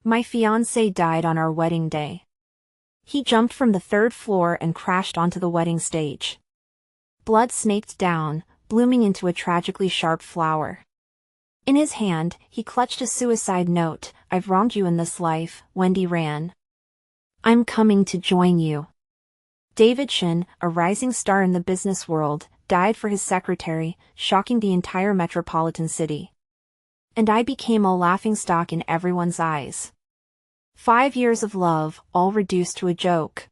My fiancé died on our wedding day. He jumped from the third floor and crashed onto the wedding stage. Blood snaked down, blooming into a tragically sharp flower. In his hand, he clutched a suicide note. "I've wronged you in this life, Wendy ran. I'm coming to join you." David Shin, a rising star in the business world, died for his secretary, shocking the entire metropolitan city. And I became a laughingstock in everyone's eyes. 5 years of love, all reduced to a joke.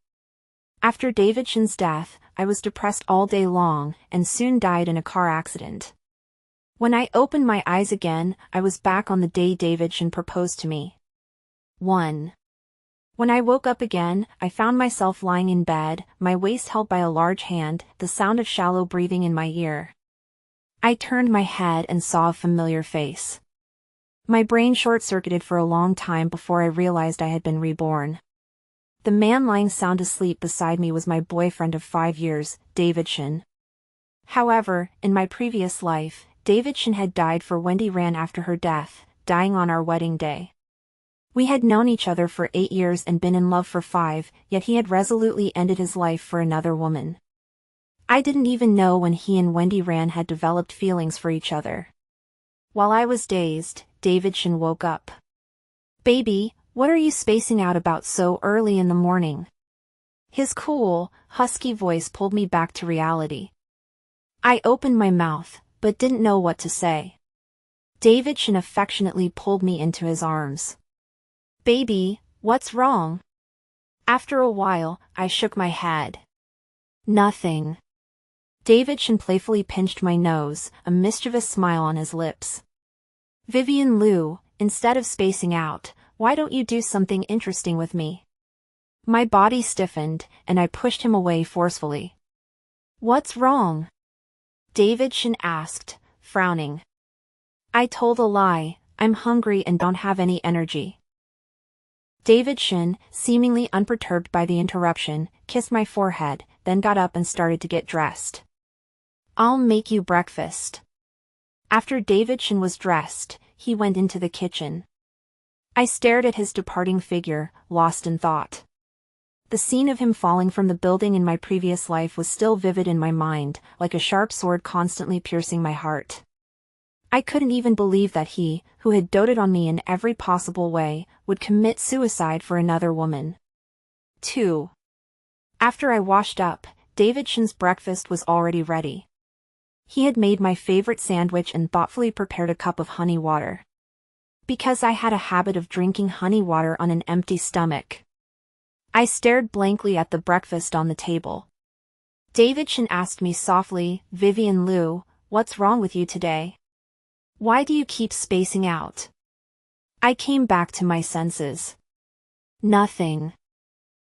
After David Shin's death, I was depressed all day long, and soon died in a car accident. When I opened my eyes again, I was back on the day David Shin proposed to me. 1. When I woke up again, I found myself lying in bed, my waist held by a large hand, the sound of shallow breathing in my ear. I turned my head and saw a familiar face. My brain short-circuited for a long time before I realized I had been reborn. The man lying sound asleep beside me was my boyfriend of 5 years, David Shin. However, in my previous life, David Shin had died for Wendy ran after her death, dying on our wedding day. We had known each other for 8 years and been in love for 5, yet he had resolutely ended his life for another woman. I didn't even know when he and Wendy ran had developed feelings for each other. While I was dazed, David Shin woke up. "Baby, what are you spacing out about so early in the morning?" His cool, husky voice pulled me back to reality. I opened my mouth, but didn't know what to say. David Shin affectionately pulled me into his arms. "Baby, what's wrong?" After a while, I shook my head. "Nothing." David Shin playfully pinched my nose, a mischievous smile on his lips. "Vivian Liu, instead of spacing out, why don't you do something interesting with me?" My body stiffened, and I pushed him away forcefully. "What's wrong?" David Shin asked, frowning. I told a lie. "I'm hungry and don't have any energy." David Shin, seemingly unperturbed by the interruption, kissed my forehead, then got up and started to get dressed. "I'll make you breakfast." After David Shin was dressed, he went into the kitchen. I stared at his departing figure, lost in thought. The scene of him falling from the building in my previous life was still vivid in my mind, like a sharp sword constantly piercing my heart. I couldn't even believe that he, who had doted on me in every possible way, would commit suicide for another woman. 2. After I washed up, David Shin's breakfast was already ready. He had made my favorite sandwich and thoughtfully prepared a cup of honey water. Because I had a habit of drinking honey water on an empty stomach. I stared blankly at the breakfast on the table. David Shin asked me softly, "Vivian Liu, what's wrong with you today? Why do you keep spacing out?" I came back to my senses. "Nothing."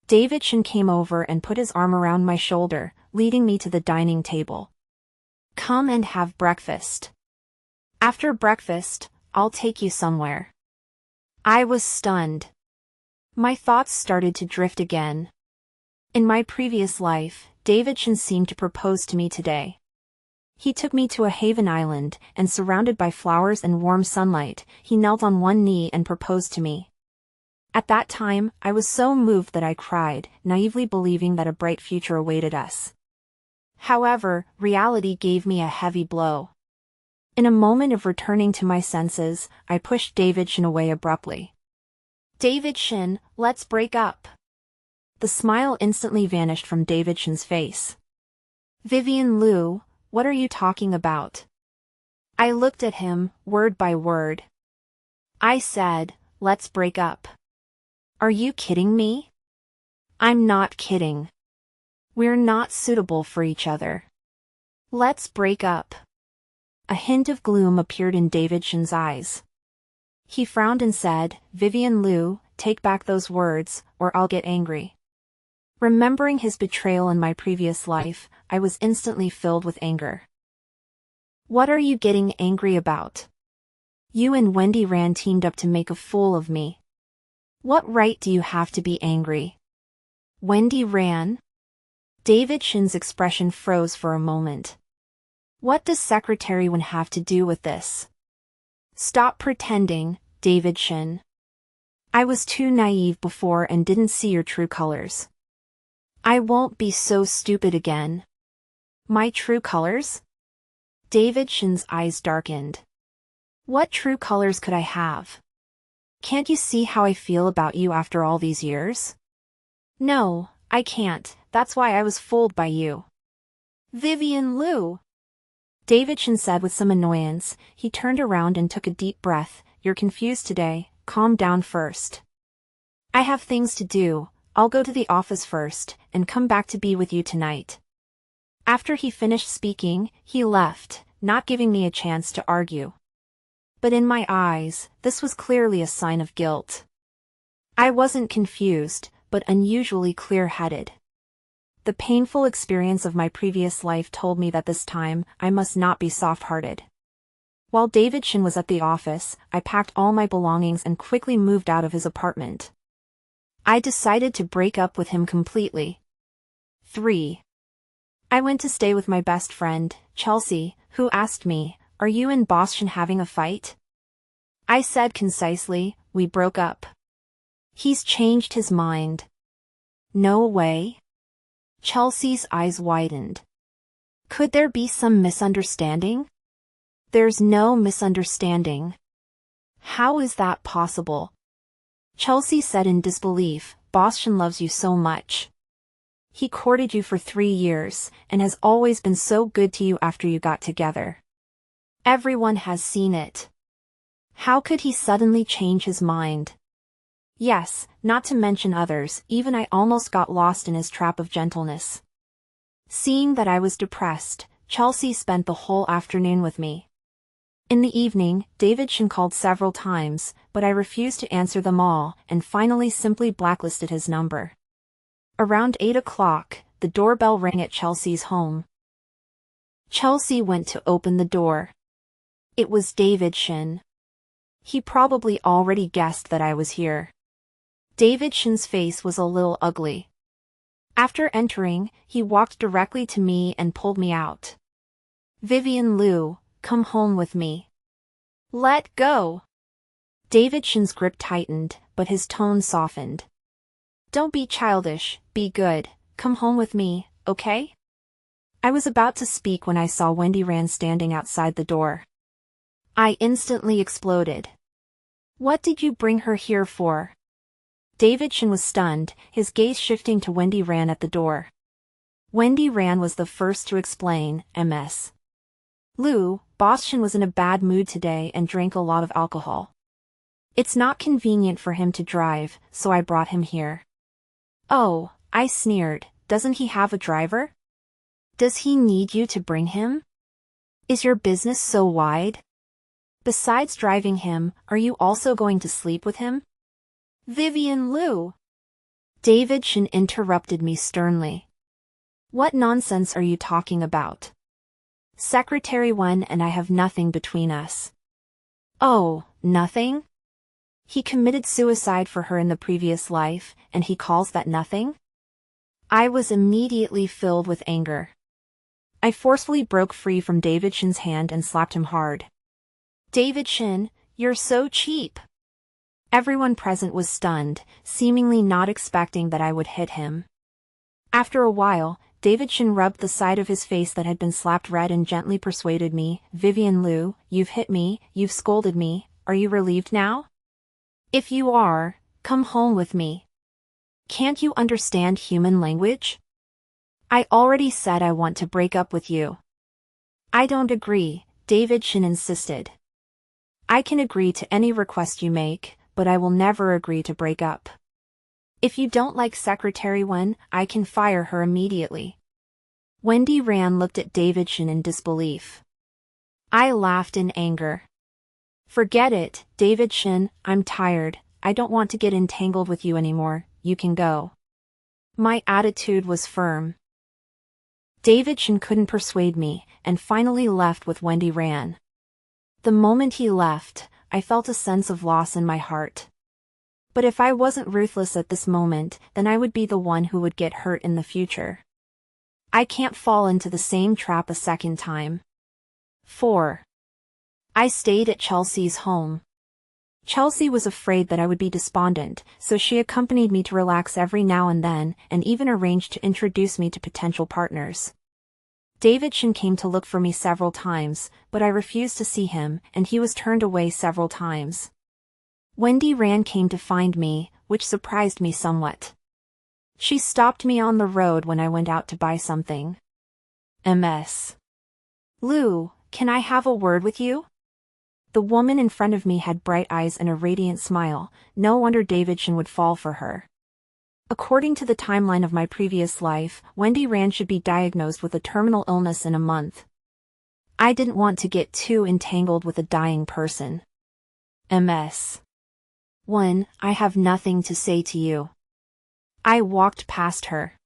David Shin came over and put his arm around my shoulder, leading me to the dining table. "Come and have breakfast. After breakfast, I'll take you somewhere." I was stunned. My thoughts started to drift again. In my previous life, David Shin seemed to propose to me today. He took me to a haven island, and surrounded by flowers and warm sunlight, he knelt on one knee and proposed to me. At that time, I was so moved that I cried, naively believing that a bright future awaited us. However, reality gave me a heavy blow. In a moment of returning to my senses, I pushed David Shin away abruptly. "David Shin, let's break up." The smile instantly vanished from David Shin's face. "Vivian Liu, what are you talking about?" I looked at him, word by word. I said, "Let's break up." "Are you kidding me?" "I'm not kidding. We're not suitable for each other. Let's break up." A hint of gloom appeared in David Shin's eyes. He frowned and said, "Vivian Liu, take back those words, or I'll get angry." Remembering his betrayal in my previous life, I was instantly filled with anger. "What are you getting angry about? You and Wendy Ran teamed up to make a fool of me. What right do you have to be angry?" "Wendy Ran?" David Shin's expression froze for a moment. "What does Secretary Wen have to do with this?" "Stop pretending, David Shin. I was too naive before and didn't see your true colors. I won't be so stupid again. My true colors? David Shin's eyes darkened. What true colors could I have? Can't you see how I feel about you after all these years? No, I can't, that's why I was fooled by you. Vivian Liu, David Shin said with some annoyance. He turned around and took a deep breath. You're confused today, calm down first. I have things to do, I'll go to the office first, and come back to be with you tonight. After he finished speaking, he left, not giving me a chance to argue. But in my eyes, this was clearly a sign of guilt. I wasn't confused, but unusually clear-headed. The painful experience of my previous life told me that this time, I must not be soft-hearted. While David Shin was at the office, I packed all my belongings and quickly moved out of his apartment. I decided to break up with him completely. 3. I went to stay with my best friend, Chelsea, who asked me, "Are you and Boston having a fight?" I said concisely, "We broke up." He's changed his mind. No way. Chelsea's eyes widened. Could there be some misunderstanding? There's no misunderstanding. How is that possible? Chelsea said in disbelief, Boston loves you so much. He courted you for 3 years, and has always been so good to you after you got together. Everyone has seen it. How could he suddenly change his mind? Yes, not to mention others, even I almost got lost in his trap of gentleness. Seeing that I was depressed, Chelsea spent the whole afternoon with me. In the evening, David Shin called several times, but I refused to answer them all, and finally simply blacklisted his number. Around 8 o'clock, the doorbell rang at Chelsea's home. Chelsea went to open the door. It was David Shin. He probably already guessed that I was here. David Shin's face was a little ugly. After entering, he walked directly to me and pulled me out. Vivian Liu, come home with me. Let go. David Shin's grip tightened, but his tone softened. Don't be childish, be good, come home with me, okay? I was about to speak when I saw Wendy Rand standing outside the door. I instantly exploded. What did you bring her here for? David Shin was stunned, his gaze shifting to Wendy Rand at the door. Wendy Rand was the first to explain, Ms. Liu, Boston was in a bad mood today and drank a lot of alcohol. It's not convenient for him to drive, so I brought him here. Oh, I sneered, doesn't he have a driver? Does he need you to bring him? Is your business so wide? Besides driving him, are you also going to sleep with him? Vivian Liu. David Shin interrupted me sternly. What nonsense are you talking about? Secretary Wen and I have nothing between us. Oh, nothing? He committed suicide for her in the previous life, and he calls that nothing? I was immediately filled with anger. I forcefully broke free from David Shin's hand and slapped him hard. David Shin, you're so cheap. Everyone present was stunned, seemingly not expecting that I would hit him. After a while, David Shin rubbed the side of his face that had been slapped red and gently persuaded me, Vivian Liu, you've hit me, you've scolded me, are you relieved now? If you are, come home with me. Can't you understand human language? I already said I want to break up with you. I don't agree, David Shin insisted. I can agree to any request you make, but I will never agree to break up. If you don't like Secretary Wen, I can fire her immediately. Wendy Rand looked at David Shin in disbelief. I laughed in anger. Forget it, David Shin, I'm tired, I don't want to get entangled with you anymore, you can go. My attitude was firm. David Shin couldn't persuade me, and finally left with Wendy Rand. The moment he left, I felt a sense of loss in my heart. But if I wasn't ruthless at this moment, then I would be the one who would get hurt in the future. I can't fall into the same trap a second time. 4. I stayed at Chelsea's home. Chelsea was afraid that I would be despondent, so she accompanied me to relax every now and then, and even arranged to introduce me to potential partners. Davidson came to look for me several times, but I refused to see him, and he was turned away several times. Wendy Rand came to find me, which surprised me somewhat. She stopped me on the road when I went out to buy something. Ms. Lou, can I have a word with you? The woman in front of me had bright eyes and a radiant smile. No wonder Davidson would fall for her. According to the timeline of my previous life, Wendy Rand should be diagnosed with a terminal illness in a month. I didn't want to get too entangled with a dying person. Ms. 1. I have nothing to say to you. I walked past her.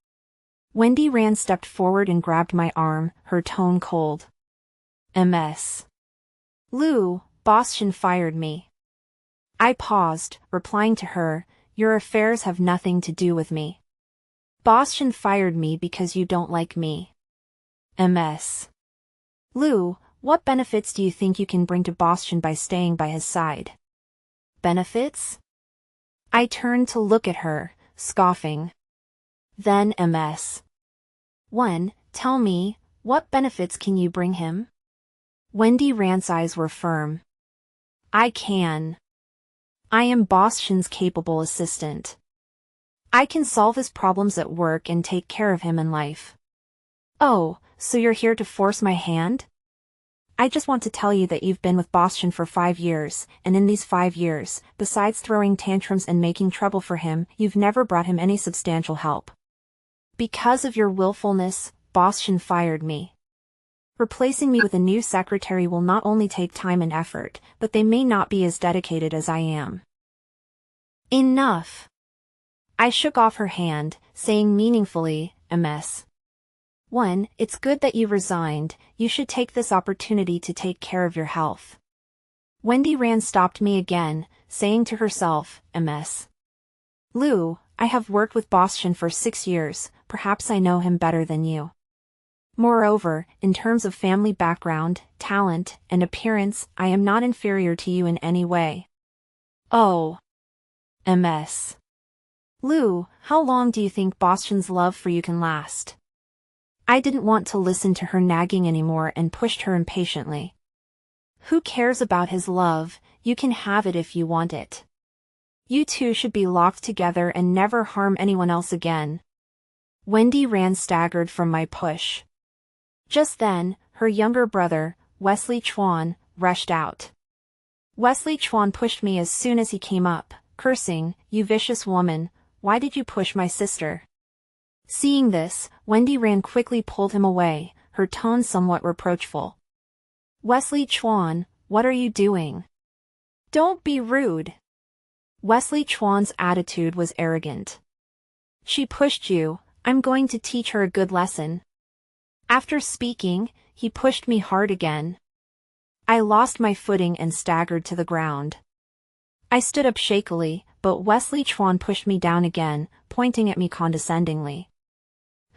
Wendy Rand stepped forward and grabbed my arm, her tone cold. Ms. Lou, Boston fired me. I paused, replying to her, your affairs have nothing to do with me. Boston fired me because you don't like me. Ms. Lou, what benefits do you think you can bring to Boston by staying by his side? Benefits? I turned to look at her, scoffing. Then Ms. 1. Tell me, what benefits can you bring him? Wendy Rand's eyes were firm. I can. I am Boston's capable assistant. I can solve his problems at work and take care of him in life. Oh, so you're here to force my hand? I just want to tell you that you've been with Boston for 5 years, and in these 5 years, besides throwing tantrums and making trouble for him, you've never brought him any substantial help. Because of your willfulness, Boston fired me. Replacing me with a new secretary will not only take time and effort, but they may not be as dedicated as I am. Enough. I shook off her hand, saying meaningfully, Ms. 1. It's good that you resigned, you should take this opportunity to take care of your health. Wendy Rand stopped me again, saying to herself, Ms. Lou, I have worked with Boston for 6 years, perhaps I know him better than you. Moreover, in terms of family background, talent, and appearance, I am not inferior to you in any way. Oh. Ms. Lou, how long do you think Boston's love for you can last? I didn't want to listen to her nagging anymore and pushed her impatiently. Who cares about his love? You can have it if you want it. You two should be locked together and never harm anyone else again. Wendy Rand staggered from my push. Just then, her younger brother, Wesley Chuan, rushed out. Wesley Chuan pushed me as soon as he came up, cursing, "You vicious woman, why did you push my sister?" Seeing this, Wendy Rand quickly pulled him away, her tone somewhat reproachful. Wesley Chuan, what are you doing? Don't be rude. Wesley Chuan's attitude was arrogant. She pushed you, I'm going to teach her a good lesson. After speaking, he pushed me hard again. I lost my footing and staggered to the ground. I stood up shakily, but Wesley Chuan pushed me down again, pointing at me condescendingly.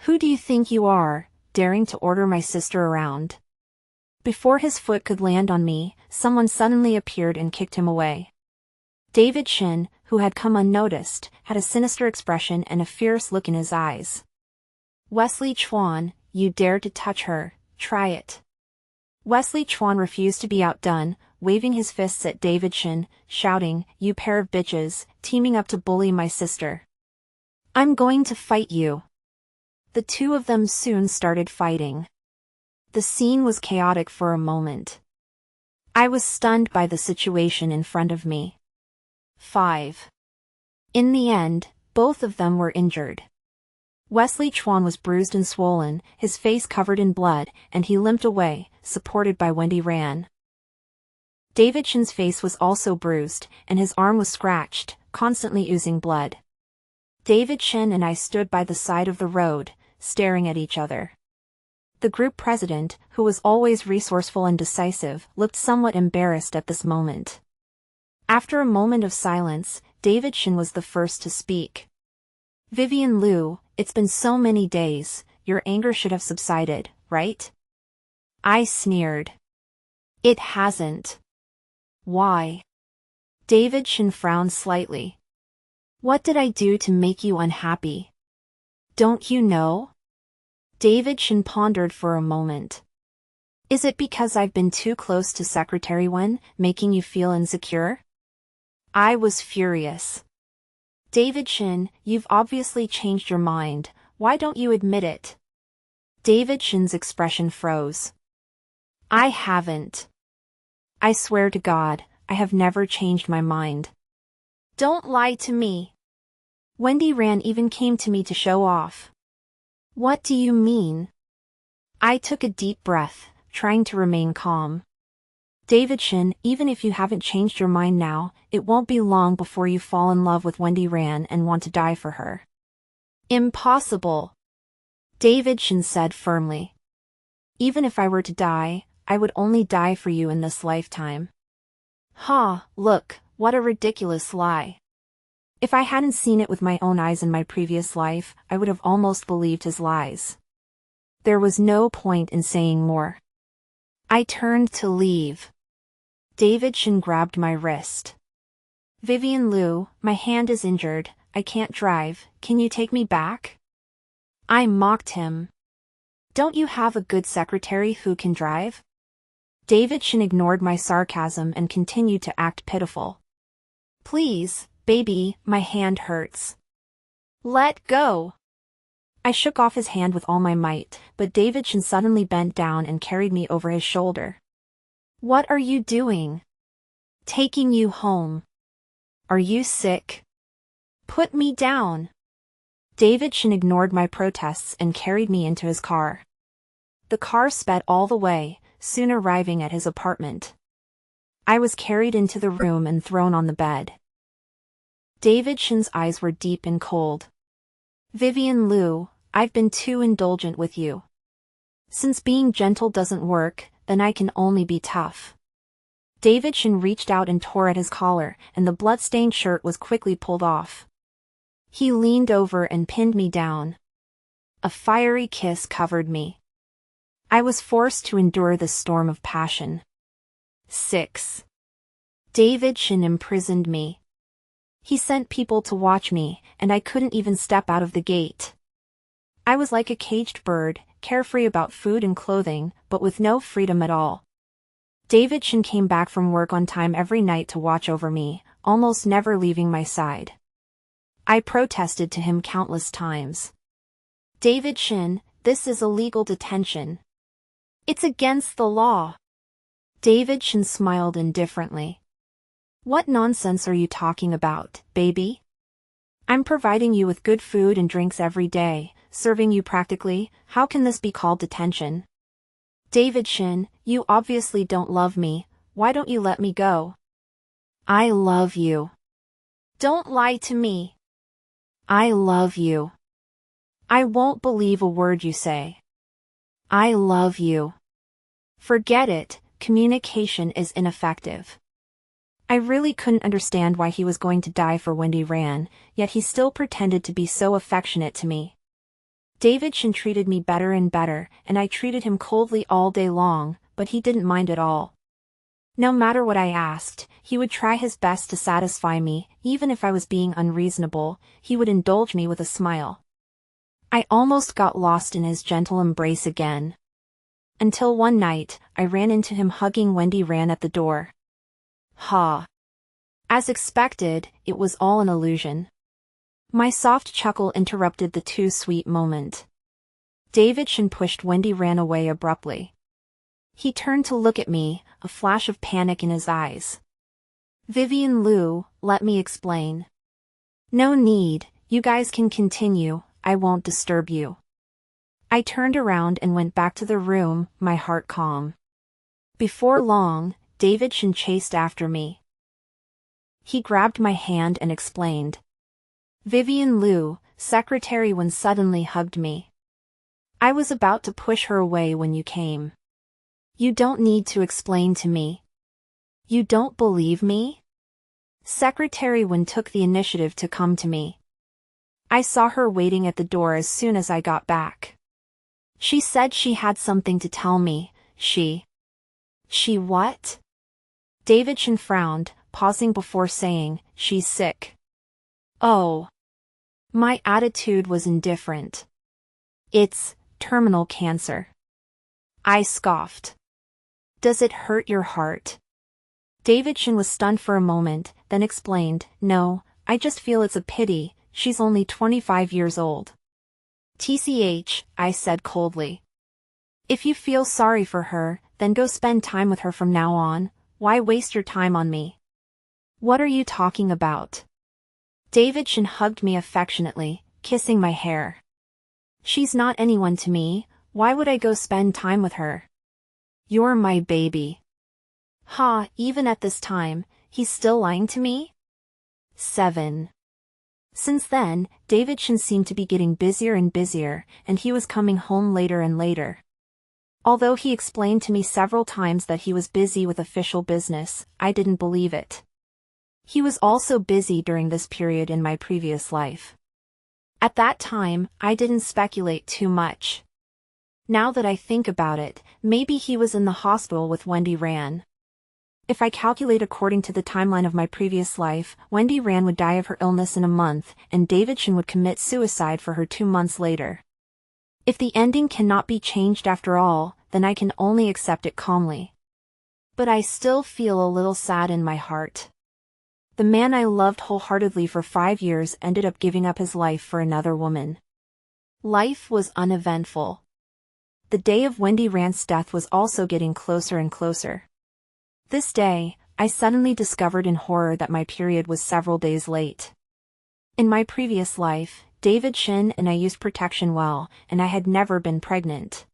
Who do you think you are, daring to order my sister around? Before his foot could land on me, someone suddenly appeared and kicked him away. David Shin, who had come unnoticed, had a sinister expression and a fierce look in his eyes. Wesley Chuan, you dare to touch her, try it. Wesley Chuan refused to be outdone, waving his fists at David Shin, shouting, you pair of bitches, teaming up to bully my sister. I'm going to fight you. The two of them soon started fighting. The scene was chaotic for a moment. I was stunned by the situation in front of me. 5. In the end, both of them were injured. Wesley Chuan was bruised and swollen, his face covered in blood, and he limped away, supported by Wendy Rand. David Shin's face was also bruised, and his arm was scratched, constantly oozing blood. David Shin and I stood by the side of the road, staring at each other. The group president, who was always resourceful and decisive, looked somewhat embarrassed at this moment. After a moment of silence, David Shin was the first to speak. Vivian Liu, it's been so many days, your anger should have subsided, right? I sneered. It hasn't. Why? David Shin frowned slightly. What did I do to make you unhappy? Don't you know? David Shin pondered for a moment. Is it because I've been too close to Secretary Wen, making you feel insecure? I was furious. David Shin, you've obviously changed your mind, why don't you admit it? David Shin's expression froze. I haven't. I swear to God, I have never changed my mind. Don't lie to me. Wendy Ran even came to me to show off. What do you mean? I took a deep breath, trying to remain calm. David Shin, even if you haven't changed your mind now, it won't be long before you fall in love with Wendy Ran and want to die for her. Impossible. David Shin said firmly. Even if I were to die, I would only die for you in this lifetime. Look, what a ridiculous lie. If I hadn't seen it with my own eyes in my previous life, I would have almost believed his lies. There was no point in saying more. I turned to leave. David Shin grabbed my wrist. Vivian Liu, my hand is injured, I can't drive, can you take me back? I mocked him. Don't you have a good secretary who can drive? David Shin ignored my sarcasm and continued to act pitiful. Please, baby, my hand hurts. Let go. I shook off his hand with all my might, but David Shin suddenly bent down and carried me over his shoulder. What are you doing? Taking you home. Are you sick? Put me down. David Shin ignored my protests and carried me into his car. The car sped all the way, soon arriving at his apartment. I was carried into the room and thrown on the bed. David Shin's eyes were deep and cold. Vivian Liu, I've been too indulgent with you. Since being gentle doesn't work, then I can only be tough. David Shin reached out and tore at his collar, and the blood-stained shirt was quickly pulled off. He leaned over and pinned me down. A fiery kiss covered me. I was forced to endure this storm of passion. 6. David Shin imprisoned me. He sent people to watch me, and I couldn't even step out of the gate. I was like a caged bird, carefree about food and clothing, but with no freedom at all. David Shin came back from work on time every night to watch over me, almost never leaving my side. I protested to him countless times. David Shin, this is illegal detention. It's against the law. David Shin smiled indifferently. What nonsense are you talking about, baby? I'm providing you with good food and drinks every day, serving you practically, how can this be called detention? David Shin, you obviously don't love me, why don't you let me go? I love you. Don't lie to me. I love you. I won't believe a word you say. I love you. Forget it, communication is ineffective. I really couldn't understand why he was going to die for Wendy Ran, yet he still pretended to be so affectionate to me. David Shin treated me better and better, and I treated him coldly all day long, but he didn't mind at all. No matter what I asked, he would try his best to satisfy me, even if I was being unreasonable, he would indulge me with a smile. I almost got lost in his gentle embrace again. Until one night, I ran into him hugging Wendy Ran at the door. As expected, it was all an illusion. My soft chuckle interrupted the too sweet moment. David Shin pushed Wendy Ran away abruptly. He turned to look at me, a flash of panic in his eyes. Vivian Liu, let me explain. No need, you guys can continue, I won't disturb you. I turned around and went back to the room, my heart calm. Before long, David Shin chased after me. He grabbed my hand and explained. Vivian Liu, Secretary Wen suddenly hugged me. I was about to push her away when you came. You don't need to explain to me. You don't believe me? Secretary Wen took the initiative to come to me. I saw her waiting at the door as soon as I got back. She said she had something to tell me, She what? David Shin frowned, pausing before saying, "She's sick." Oh. My attitude was indifferent. "It's terminal cancer." I scoffed. "Does it hurt your heart?" Davidson was stunned for a moment, then explained, "No, I just feel it's a pity, she's only 25 years old." "TCH," I said coldly. "If you feel sorry for her, then go spend time with her from now on. Why waste your time on me?" "What are you talking about?" Davidson hugged me affectionately, kissing my hair. "She's not anyone to me, why would I go spend time with her?" "You're my baby." Ha, even at this time, he's still lying to me? 7. Since then, Davidson seemed to be getting busier and busier, and he was coming home later and later. Although he explained to me several times that he was busy with official business, I didn't believe it. He was also busy during this period in my previous life. At that time, I didn't speculate too much. Now that I think about it, maybe he was in the hospital with Wendy Rand. If I calculate according to the timeline of my previous life, Wendy Rand would die of her illness in a month, and Davidson would commit suicide for her 2 months later. If the ending cannot be changed after all, then I can only accept it calmly. But I still feel a little sad in my heart. The man I loved wholeheartedly for 5 years ended up giving up his life for another woman. Life was uneventful. The day of Wendy Rand's death was also getting closer and closer. This day, I suddenly discovered in horror that my period was several days late. In my previous life, Davidson and I used protection well, and I had never been pregnant.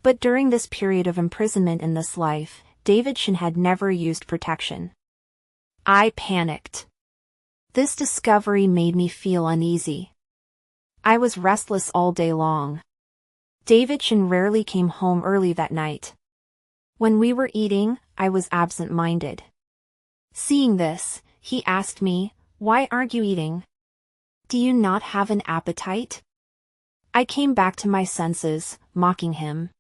But during this period of imprisonment in this life, Davidson had never used protection. I panicked. This discovery made me feel uneasy. I was restless all day long. Davidson rarely came home early that night. When we were eating, I was absent-minded. Seeing this, he asked me, "Why aren't you eating? Do you not have an appetite?" I came back to my senses, mocking him.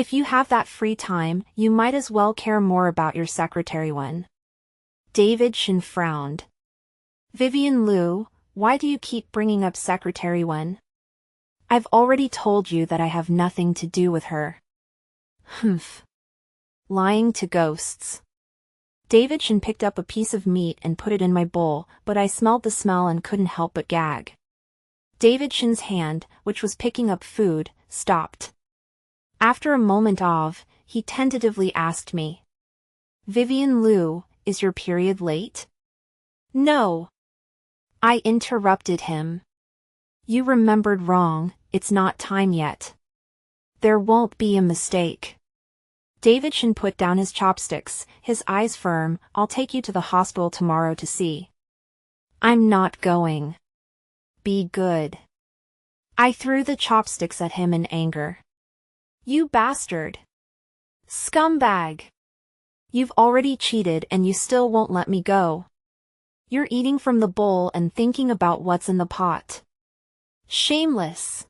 "If you have that free time, you might as well care more about your secretary one." Davidson frowned. "Vivian Liu, why do you keep bringing up secretary one? I've already told you that I have nothing to do with her." Humph. Lying to ghosts. Davidson picked up a piece of meat and put it in my bowl, but I smelled the smell and couldn't help but gag. Davidson's hand, which was picking up food, stopped. After a moment he tentatively asked me, "Vivian Liu, is your period late?" "No." I interrupted him. "You remembered wrong, it's not time yet. There won't be a mistake." Davidson put down his chopsticks, his eyes firm. "I'll take you to the hospital tomorrow to see." "I'm not going." "Be good." I threw the chopsticks at him in anger. "You bastard! Scumbag! You've already cheated and you still won't let me go. You're eating from the bowl and thinking about what's in the pot. Shameless."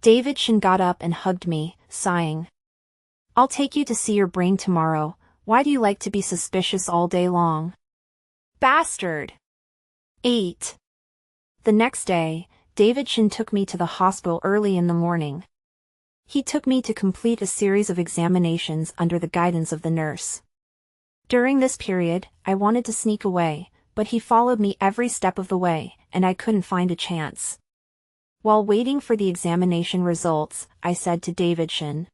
Davidson got up and hugged me, sighing. "I'll take you to see your brain tomorrow. Why do you like to be suspicious all day long? Bastard." 8. The next day, Davidson took me to the hospital early in the morning. He took me to complete a series of examinations under the guidance of the nurse. During this period, I wanted to sneak away, but he followed me every step of the way, and I couldn't find a chance. While waiting for the examination results, I said to Davidson,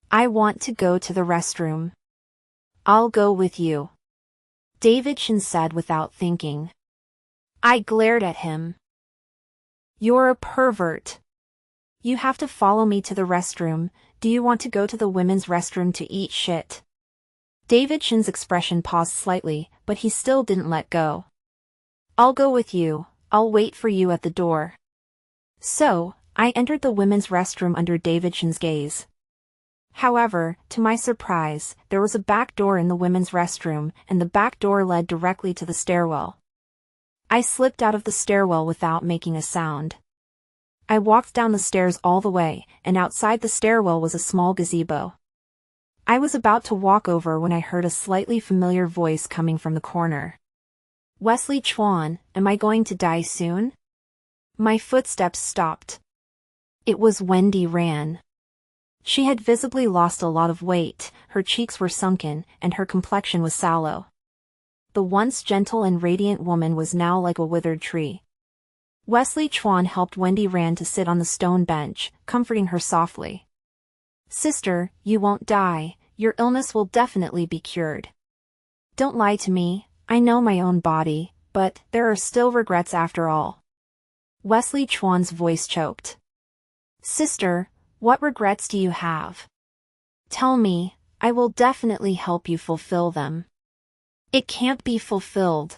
"I want to go to the restroom." "I'll go with you," Davidson said without thinking. I glared at him. "You're a pervert. You have to follow me to the restroom. Do you want to go to the women's restroom to eat shit?" Davidson's expression paused slightly, but he still didn't let go. "I'll go with you. I'll wait for you at the door." So, I entered the women's restroom under Davidson's gaze. However, to my surprise, there was a back door in the women's restroom, and the back door led directly to the stairwell. I slipped out of the stairwell without making a sound. I walked down the stairs all the way, and outside the stairwell was a small gazebo. I was about to walk over when I heard a slightly familiar voice coming from the corner. Wesley Chuan, am I going to die soon? My footsteps stopped. It was Wendy Ran. She had visibly lost a lot of weight, her cheeks were sunken, and her complexion was sallow. The once gentle and radiant woman was now like a withered tree. Wesley Chuan helped Wendy Ran to sit on the stone bench, comforting her softly. Sister, you won't die, your illness will definitely be cured. Don't lie to me, I know my own body, but there are still regrets after all. Wesley Chuan's voice choked. Sister, what regrets do you have? Tell me, I will definitely help you fulfill them. It can't be fulfilled.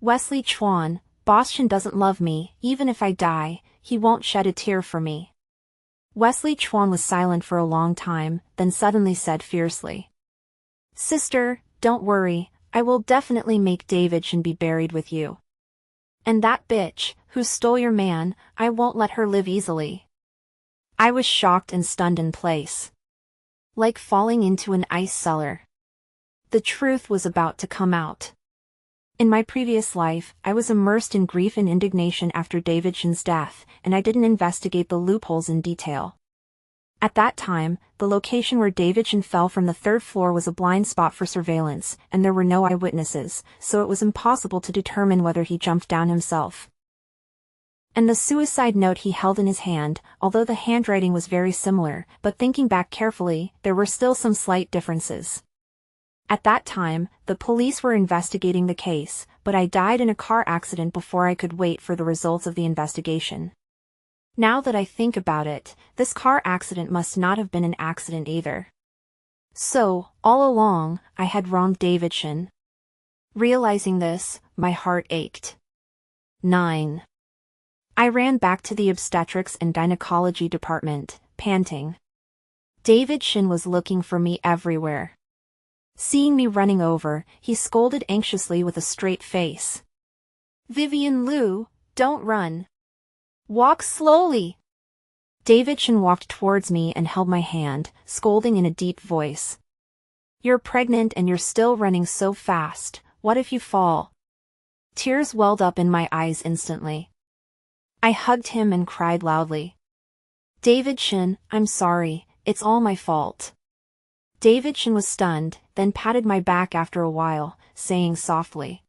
Wesley Chuan, Boston doesn't love me, even if I die, he won't shed a tear for me. Wesley Chuan was silent for a long time, then suddenly said fiercely. Sister, don't worry, I will definitely make David Shin be buried with you. And that bitch, who stole your man, I won't let her live easily. I was shocked and stunned in place. Like falling into an ice cellar. The truth was about to come out. In my previous life, I was immersed in grief and indignation after David Shin's death, and I didn't investigate the loopholes in detail. At that time, the location where David Shin fell from the third floor was a blind spot for surveillance, and there were no eyewitnesses, so it was impossible to determine whether he jumped down himself. And the suicide note he held in his hand, although the handwriting was very similar, but thinking back carefully, there were still some slight differences. At that time, the police were investigating the case, but I died in a car accident before I could wait for the results of the investigation. Now that I think about it, this car accident must not have been an accident either. So, all along, I had wronged David Shin. Realizing this, my heart ached. 9. I ran back to the obstetrics and gynecology department, panting. David Shin was looking for me everywhere. Seeing me running over, he scolded anxiously with a straight face. Vivian Liu, don't run. Walk slowly. David Shin walked towards me and held my hand, scolding in a deep voice. You're pregnant and you're still running so fast, what if you fall? Tears welled up in my eyes instantly. I hugged him and cried loudly. David Shin, I'm sorry, it's all my fault. David Shin was stunned, then patted my back after a while, saying softly.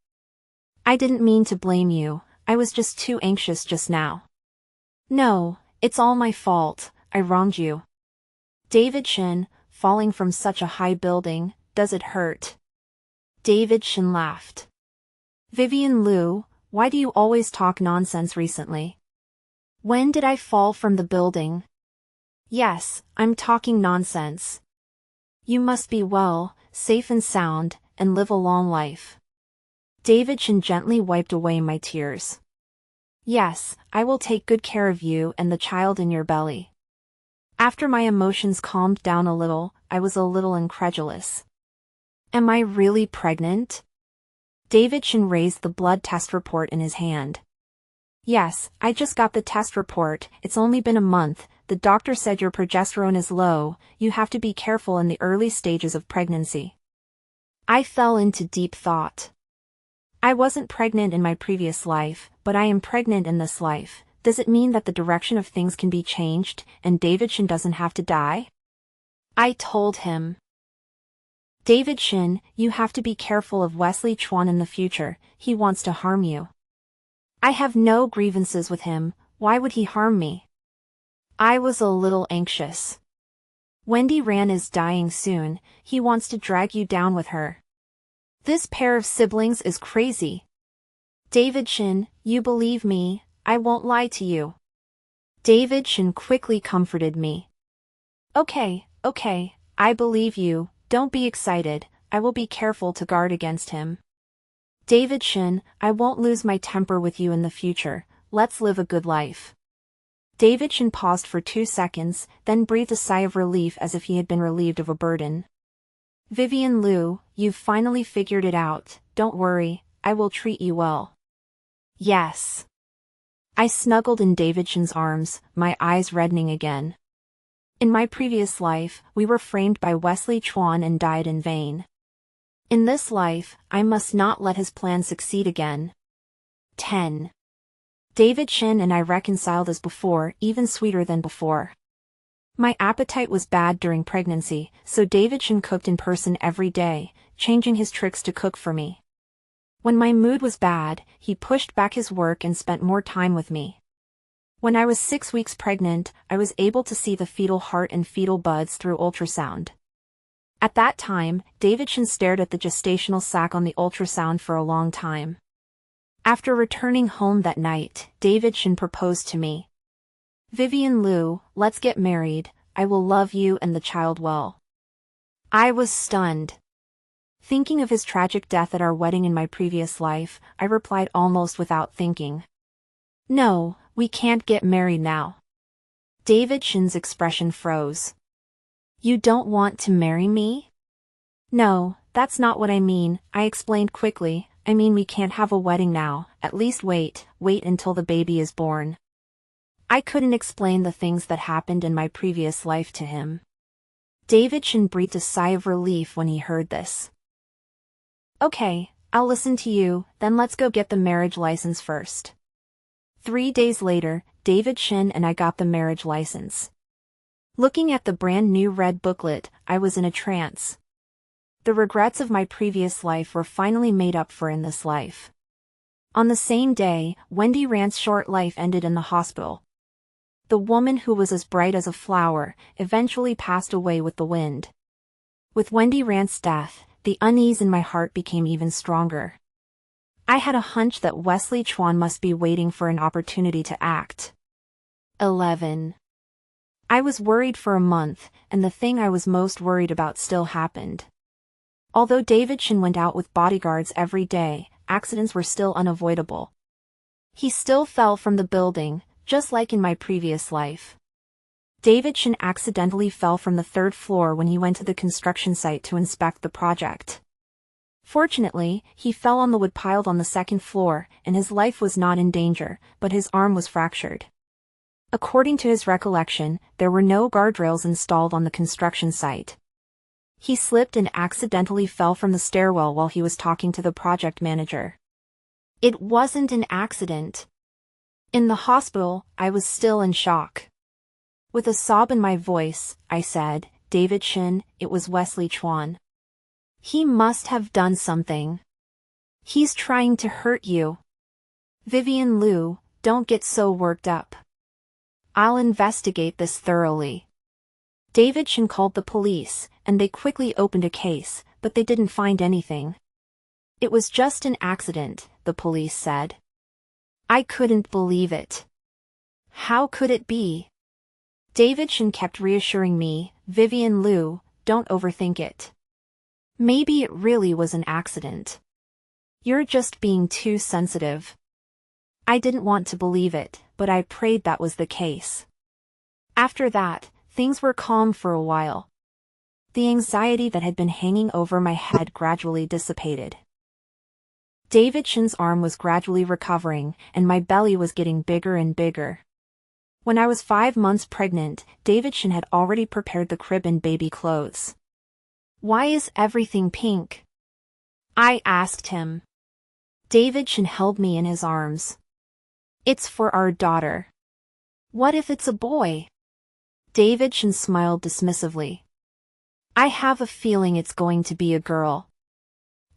I didn't mean to blame you, I was just too anxious just now. No, it's all my fault, I wronged you. David Shin, falling from such a high building, does it hurt? David Shin laughed. Vivian Liu, why do you always talk nonsense recently? When did I fall from the building? Yes, I'm talking nonsense. You must be well, safe and sound, and live a long life. David Shin gently wiped away my tears. Yes, I will take good care of you and the child in your belly. After my emotions calmed down a little, I was a little incredulous. Am I really pregnant? David Shin raised the blood test report in his hand. Yes, I just got the test report, it's only been a month, the doctor said your progesterone is low, you have to be careful in the early stages of pregnancy. I fell into deep thought. I wasn't pregnant in my previous life, but I am pregnant in this life. Does it mean that the direction of things can be changed, and David Shin doesn't have to die? I told him. David Shin, you have to be careful of Wesley Chuan in the future, he wants to harm you. I have no grievances with him, why would he harm me? I was a little anxious. Wendy Ran is dying soon, he wants to drag you down with her. This pair of siblings is crazy. David Shin, you believe me, I won't lie to you. David Shin quickly comforted me. Okay, I believe you, don't be excited, I will be careful to guard against him. David Shin, I won't lose my temper with you in the future, let's live a good life. David Shin paused for 2 seconds, then breathed a sigh of relief as if he had been relieved of a burden. Vivian Liu, you've finally figured it out, don't worry, I will treat you well. Yes. I snuggled in David Shin's arms, my eyes reddening again. In my previous life, we were framed by Wesley Chuan and died in vain. In this life, I must not let his plan succeed again. 10. David Shin and I reconciled as before, even sweeter than before. My appetite was bad during pregnancy, so David Shin cooked in person every day, changing his tricks to cook for me. When my mood was bad, he pushed back his work and spent more time with me. When I was 6 weeks pregnant, I was able to see the fetal heart and fetal buds through ultrasound. At that time, David Shin stared at the gestational sac on the ultrasound for a long time. After returning home that night, David Shin proposed to me. "Vivian Liu, let's get married, I will love you and the child well." I was stunned. Thinking of his tragic death at our wedding in my previous life, I replied almost without thinking. "No, we can't get married now." David Shin's expression froze. "You don't want to marry me?" "No, that's not what I mean," I explained quickly. "I mean we can't have a wedding now, at least wait until the baby is born." I couldn't explain the things that happened in my previous life to him. David Shin breathed a sigh of relief when he heard this. "Okay, I'll listen to you, then let's go get the marriage license first." 3 days later, David Shin and I got the marriage license. Looking at the brand new red booklet, I was in a trance. The regrets of my previous life were finally made up for in this life. On the same day, Wendy Rand's short life ended in the hospital. The woman who was as bright as a flower eventually passed away with the wind. With Wendy Rand's death, the unease in my heart became even stronger. I had a hunch that Wesley Chuan must be waiting for an opportunity to act. 11. I was worried for a month, and the thing I was most worried about still happened. Although David Shin went out with bodyguards every day, accidents were still unavoidable. He still fell from the building, just like in my previous life. David Shin accidentally fell from the 3rd floor when he went to the construction site to inspect the project. Fortunately, he fell on the wood piled on the 2nd floor, and his life was not in danger, but his arm was fractured. According to his recollection, there were no guardrails installed on the construction site. He slipped and accidentally fell from the stairwell while he was talking to the project manager. It wasn't an accident. In the hospital, I was still in shock. With a sob in my voice, I said, "David Shin, it was Wesley Chuan. He must have done something. He's trying to hurt you. Vivian Liu, don't get so worked up. I'll investigate this thoroughly." David Shin called the police, and they quickly opened a case, but they didn't find anything. "It was just an accident," the police said. I couldn't believe it. How could it be? David Shin kept reassuring me, "Vivian Liu, don't overthink it. Maybe it really was an accident. You're just being too sensitive." I didn't want to believe it, but I prayed that was the case. After that, things were calm for a while. The anxiety that had been hanging over my head gradually dissipated. David Shin's arm was gradually recovering, and my belly was getting bigger and bigger. When I was 5 months pregnant, David Shin had already prepared the crib and baby clothes. "Why is everything pink?" I asked him. David Shin held me in his arms. "It's for our daughter." "What if it's a boy?" David Shin smiled dismissively. "I have a feeling it's going to be a girl.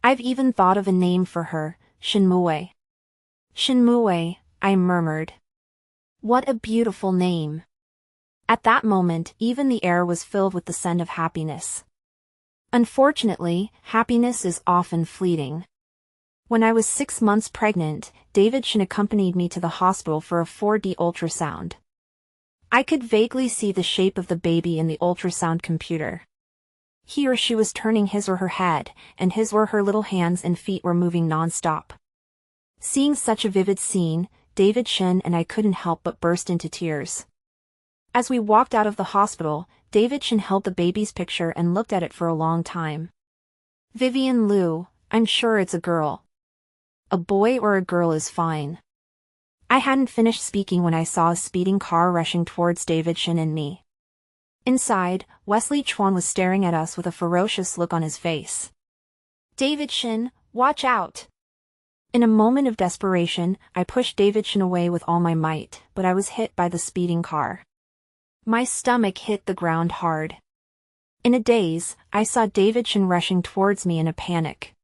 I've even thought of a name for her, Shinmue." "Shinmue," I murmured. "What a beautiful name." At that moment, even the air was filled with the scent of happiness. Unfortunately, happiness is often fleeting. When I was 6 months pregnant, David Shin accompanied me to the hospital for a 4D ultrasound. I could vaguely see the shape of the baby in the ultrasound computer. He or she was turning his or her head, and his or her little hands and feet were moving non-stop. Seeing such a vivid scene, David Shin and I couldn't help but burst into tears. As we walked out of the hospital, David Shin held the baby's picture and looked at it for a long time. "Vivian Liu, I'm sure it's a girl. A boy or a girl is fine." I hadn't finished speaking when I saw a speeding car rushing towards David Shin and me. Inside, Wesley Chuan was staring at us with a ferocious look on his face. "David Shin, watch out!" In a moment of desperation, I pushed David Shin away with all my might, but I was hit by the speeding car. My stomach hit the ground hard. In a daze, I saw David Shin rushing towards me in a panic.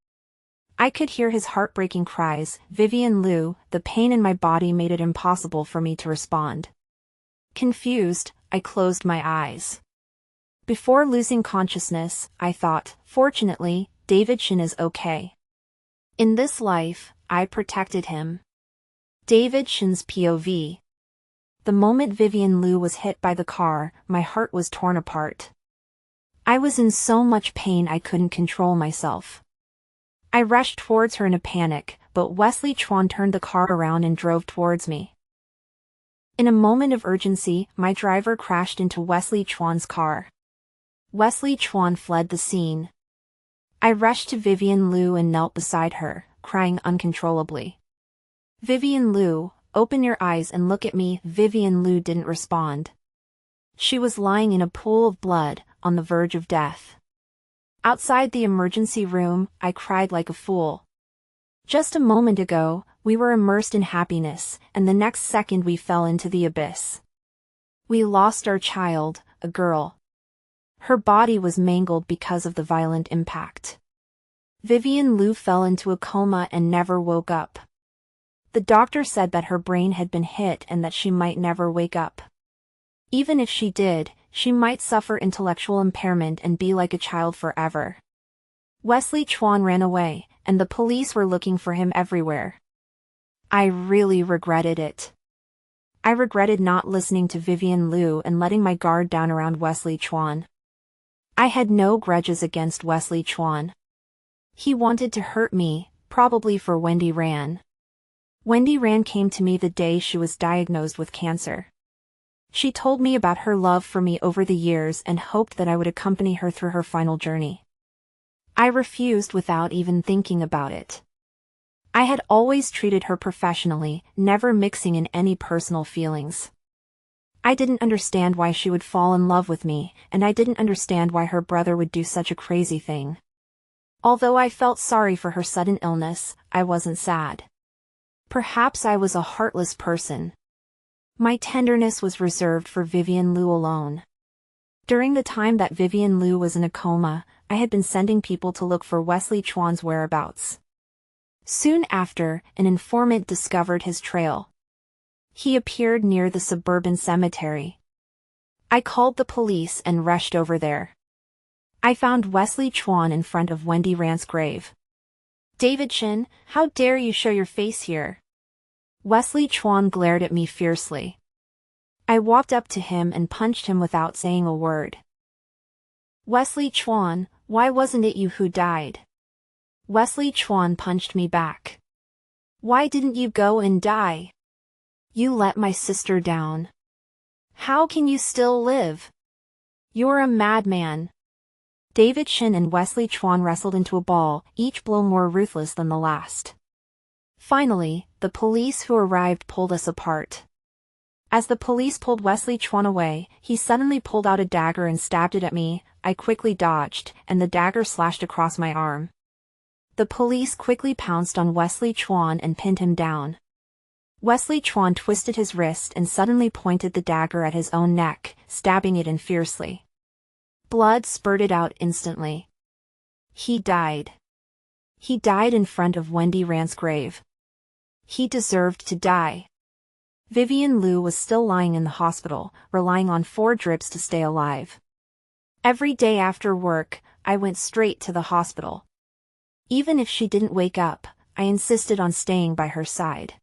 I could hear his heartbreaking cries, "Vivian Liu." The pain in my body made it impossible for me to respond. Confused, I closed my eyes. Before losing consciousness, I thought, fortunately, David Shin is okay. In this life, I protected him. David Shin's POV. The moment Vivian Liu was hit by the car, my heart was torn apart. I was in so much pain I couldn't control myself. I rushed towards her in a panic, but Wesley Chuan turned the car around and drove towards me. In a moment of urgency, my driver crashed into Wesley Chuan's car. Wesley Chuan fled the scene. I rushed to Vivian Liu and knelt beside her, crying uncontrollably. "Vivian Liu, open your eyes and look at me." Vivian Liu didn't respond. She was lying in a pool of blood, on the verge of death. Outside the emergency room, I cried like a fool. Just a moment ago, we were immersed in happiness, and the next second we fell into the abyss. We lost our child, a girl. Her body was mangled because of the violent impact. Vivian Liu fell into a coma and never woke up. The doctor said that her brain had been hit and that she might never wake up. Even if she did, she might suffer intellectual impairment and be like a child forever. Wesley Chuan ran away, and the police were looking for him everywhere. I really regretted it. I regretted not listening to Vivian Liu and letting my guard down around Wesley Chuan. I had no grudges against Wesley Chuan. He wanted to hurt me, probably for Wendy Ran. Wendy Ran came to me the day she was diagnosed with cancer. She told me about her love for me over the years and hoped that I would accompany her through her final journey. I refused without even thinking about it. I had always treated her professionally, never mixing in any personal feelings. I didn't understand why she would fall in love with me, and I didn't understand why her brother would do such a crazy thing. Although I felt sorry for her sudden illness, I wasn't sad. Perhaps I was a heartless person. My tenderness was reserved for Vivian Liu alone. During the time that Vivian Liu was in a coma, I had been sending people to look for Wesley Chuan's whereabouts. Soon after, an informant discovered his trail. He appeared near the suburban cemetery. I called the police and rushed over there. I found Wesley Chuan in front of Wendy Ran's grave. "David Shin, how dare you show your face here?" Wesley Chuan glared at me fiercely. I walked up to him and punched him without saying a word. "Wesley Chuan, why wasn't it you who died?" Wesley Chuan punched me back. "Why didn't you go and die? You let my sister down. How can you still live? You're a madman." David Shin and Wesley Chuan wrestled into a ball, each blow more ruthless than the last. Finally, the police who arrived pulled us apart. As the police pulled Wesley Chuan away, he suddenly pulled out a dagger and stabbed it at me. I quickly dodged, and the dagger slashed across my arm. The police quickly pounced on Wesley Chuan and pinned him down. Wesley Chuan twisted his wrist and suddenly pointed the dagger at his own neck, stabbing it in fiercely. Blood spurted out instantly. He died. He died in front of Wendy Ran's grave. He deserved to die. Vivian Liu was still lying in the hospital, relying on 4 drips to stay alive. Every day after work, I went straight to the hospital. Even if she didn't wake up, I insisted on staying by her side.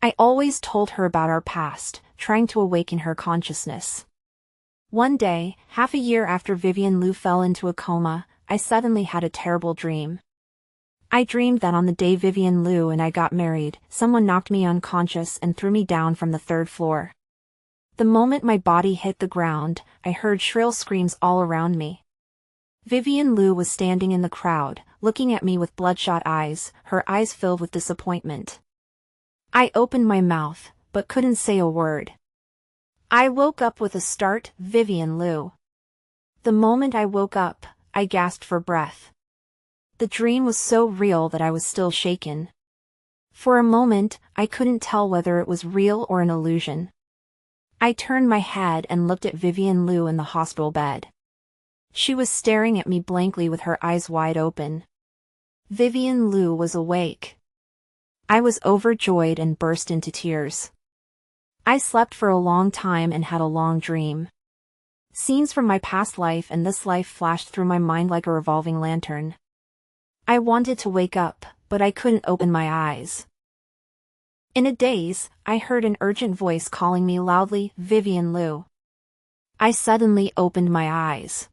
I always told her about our past, trying to awaken her consciousness. One day, half a year after Vivian Liu fell into a coma, I suddenly had a terrible dream. I dreamed that on the day Vivian Liu and I got married, someone knocked me unconscious and threw me down from the 3rd floor. The moment my body hit the ground, I heard shrill screams all around me. Vivian Liu was standing in the crowd, looking at me with bloodshot eyes, her eyes filled with disappointment. I opened my mouth, but couldn't say a word. I woke up with a start, Vivian Liu. The moment I woke up, I gasped for breath. The dream was so real that I was still shaken. For a moment, I couldn't tell whether it was real or an illusion. I turned my head and looked at Vivian Liu in the hospital bed. She was staring at me blankly with her eyes wide open. Vivian Liu was awake. I was overjoyed and burst into tears. I slept for a long time and had a long dream. Scenes from my past life and this life flashed through my mind like a revolving lantern. I wanted to wake up, but I couldn't open my eyes. In a daze, I heard an urgent voice calling me loudly, Vivian Liu. I suddenly opened my eyes.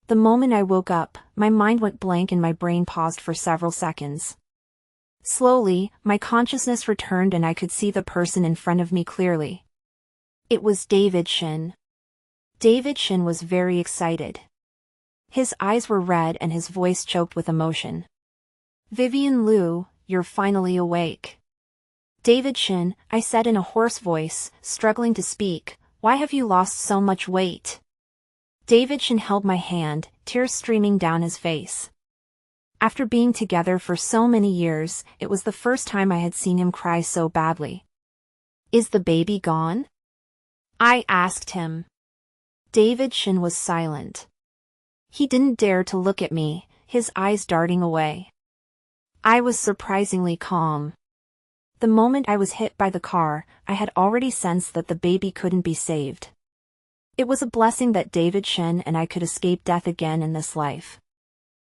The moment I woke up, my mind went blank and my brain paused for several seconds. Slowly, my consciousness returned and I could see the person in front of me clearly. It was David Shin. David Shin was very excited. His eyes were red and his voice choked with emotion. Vivian Liu, you're finally awake. David Shin, I said in a hoarse voice, struggling to speak, why have you lost so much weight? David Shin held my hand, tears streaming down his face. After being together for so many years, it was the first time I had seen him cry so badly. Is the baby gone? I asked him. David Shin was silent. He didn't dare to look at me, his eyes darting away. I was surprisingly calm. The moment I was hit by the car, I had already sensed that the baby couldn't be saved. It was a blessing that David Shin and I could escape death again in this life.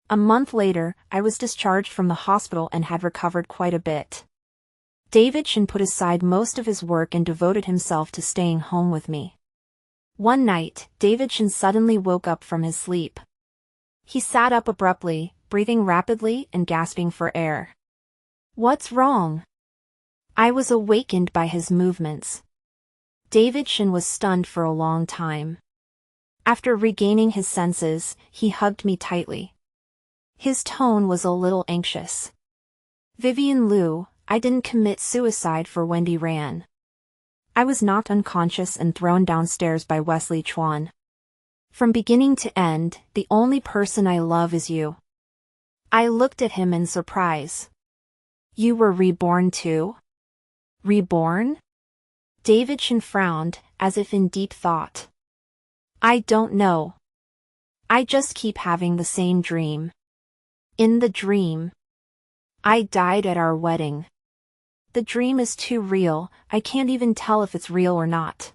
A month later, I was discharged from the hospital and had recovered quite a bit. David Shin put aside most of his work and devoted himself to staying home with me. One night, David Shin suddenly woke up from his sleep. He sat up abruptly, breathing rapidly and gasping for air. What's wrong? I was awakened by his movements. David Shin was stunned for a long time. After regaining his senses, he hugged me tightly. His tone was a little anxious. Vivian Liu, I didn't commit suicide for Wendy Ran. I was knocked unconscious and thrown downstairs by Wesley Chuan. From beginning to end, the only person I love is you. I looked at him in surprise. You were reborn too? Reborn? David Shin frowned, as if in deep thought. I don't know. I just keep having the same dream. In the dream, I died at our wedding. The dream is too real, I can't even tell if it's real or not.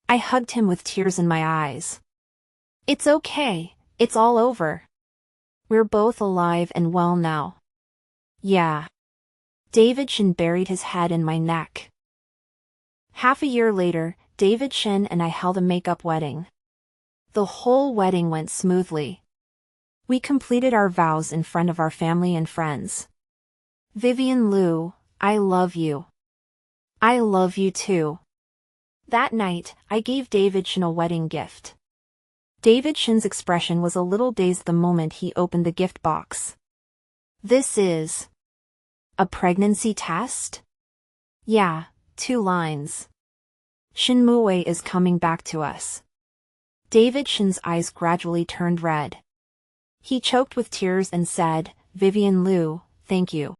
I hugged him with tears in my eyes. It's okay, it's all over. We're both alive and well now. Yeah. David Shin buried his head in my neck. Half a year later, David Shin and I held a make-up wedding. The whole wedding went smoothly. We completed our vows in front of our family and friends. Vivian Liu, I love you. I love you too. That night, I gave David Shin a wedding gift. David Shin's expression was a little dazed the moment he opened the gift box. This is a pregnancy test? Yeah, 2 lines. Shin Mue is coming back to us. David Shin's eyes gradually turned red. He choked with tears and said, Vivian Liu, thank you.